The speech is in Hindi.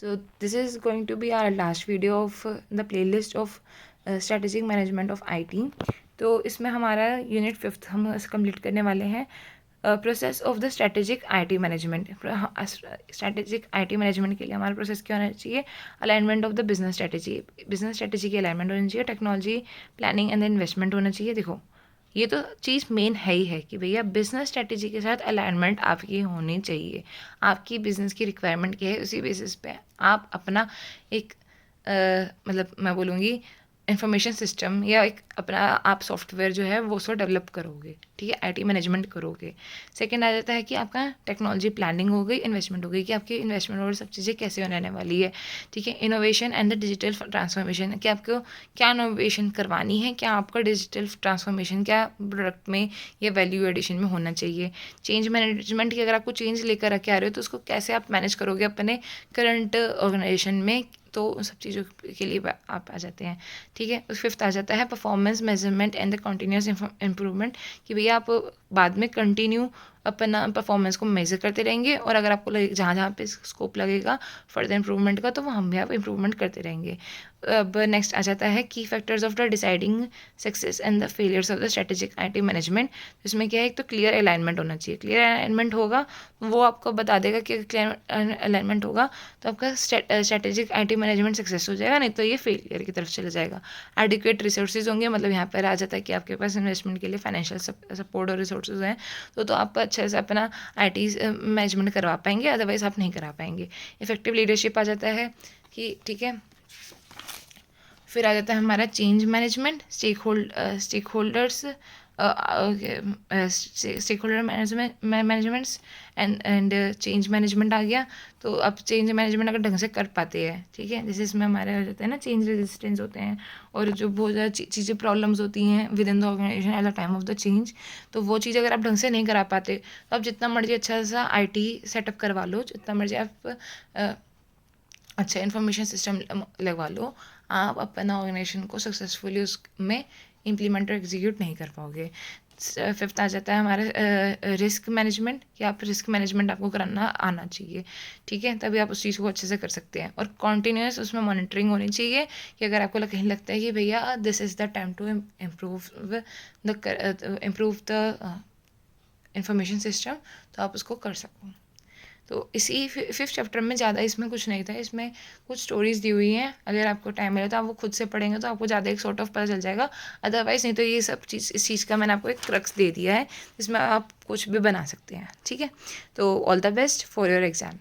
So this is going to be our last video of the playlist of strategic management of IT. तो इसमें हमारा यूनिट 5th हम कंप्लीट करने वाले हैं, process of the strategic IT management. Strategic IT management के लिए हमारा प्रोसेस क्या होना चाहिए? Alignment of the business strategy की अलाइनमेंट होनी चाहिए, टेक्नोलॉजी प्लानिंग एंड इन्वेस्टमेंट होना चाहिए। देखो ये तो चीज़ मेन है ही है कि भैया बिजनेस स्ट्रेटेजी के साथ अलाइनमेंट आपकी होनी चाहिए। आपकी बिजनेस की रिक्वायरमेंट क्या है, उसी बेसिस पे आप अपना एक मतलब मैं बोलूँगी इंफॉर्मेशन सिस्टम या एक अपना आप सॉफ्टवेयर जो है वो उसको डेवलप करोगे, ठीक है, आईटी मैनेजमेंट करोगे। सेकंड आ जाता है कि आपका टेक्नोलॉजी प्लानिंग हो गई, इन्वेस्टमेंट हो गई, कि आपकी इन्वेस्टमेंट और सब चीज़ें कैसे होने वाली है, ठीक है। Innovation and the digital transformation, कि आपको क्या इनोवेशन करवानी है, क्या आपका डिजिटल ट्रांसफॉर्मेशन क्या प्रोडक्ट में या वैल्यू एडिशन में होना चाहिए। चेंज मैनेजमेंट, की अगर आपको चेंज लेकर के आ रहे हो तो उसको कैसे आप मैनेज करोगे अपने करंट ऑर्गेनाइजेशन में, तो उन सब चीज़ों के लिए आप आ जाते हैं, ठीक है। उस 5th आ जाता है performance measurement and the continuous improvement, कि भैया आप बाद में कंटिन्यू अपना परफॉर्मेंस को मेजर करते रहेंगे, और अगर आपको लगे जहाँ जहाँ पे स्कोप लगेगा फर्दर इंप्रूवमेंट का, तो वहाँ भी आप इंप्रूवमेंट करते रहेंगे। अब नेक्स्ट आ जाता है की factors of the deciding success and the failures of the strategic IT management. इसमें क्या है, एक तो क्लियर अलाइनमेंट होना चाहिए। क्लियर अलाइनमेंट होगा वो आपको बता देगा कि क्लियर अलाइनमेंट होगा तो आपका स्ट्रेटेजिक आईटी मैनेजमेंट सक्सेस हो जाएगा, नहीं तो ये फेलियर की तरफ चला जाएगा। एडिक्वेट रिसोर्सेज होंगे, मतलब यहाँ पर आ जाता है कि आपके पास इन्वेस्टमेंट के लिए फाइनेंशियल सपोर्ट और रिसोर्सेज हैं, तो आप अच्छे से अपना आईटी मैनेजमेंट करवा पाएंगे, अदरवाइज आप नहीं करा पाएंगे। इफेक्टिव लीडरशिप आ जाता है कि ठीक है। फिर आ जाता है हमारा change management, stakeholders stakeholder managements and change management आ गया। तो अब चेंज मैनेजमेंट अगर ढंग से कर पाते हैं, ठीक है, जैसे इसमें हमारे हो जाता है ना चेंज रेजिस्टेंस होते हैं, और जो बहुत ज़्यादा चीज़ें प्रॉब्लम्स होती हैं within the organisation at the time of the change, तो वो चीज़ अगर आप ढंग से नहीं करा पाते तो आप जितना मर्जी अच्छा सा आईटी सेटअप करवा लो, जितना मर्जी आप अच्छा इन्फॉर्मेशन सिस्टम लगवा लो, आप अपना ऑर्गेनाइजेशन को सक्सेसफुली उसमें इम्प्लीमेंट और एग्जीक्यूट नहीं कर पाओगे। 5th आ जाता है हमारा रिस्क मैनेजमेंट, कि आप रिस्क मैनेजमेंट आपको करना आना चाहिए, ठीक है, तभी आप उस चीज़ को अच्छे से कर सकते हैं। और कॉन्टीन्यूस उसमें मॉनिटरिंग होनी चाहिए, कि अगर आपको कहीं लगता है कि भैया this is the time to improve the information system, तो आप उसको कर सको। तो इसी 5th चैप्टर में ज़्यादा इसमें कुछ नहीं था, इसमें कुछ स्टोरीज़ दी हुई हैं, अगर आपको टाइम मिले तो आप वो खुद से पढ़ेंगे तो आपको ज़्यादा एक सॉर्ट ऑफ पता चल जाएगा। अदरवाइज़ नहीं तो ये सब चीज़, इस चीज़ का मैंने आपको एक क्रक्स दे दिया है जिसमें आप कुछ भी बना सकते हैं, ठीक है। तो all the best for your exam.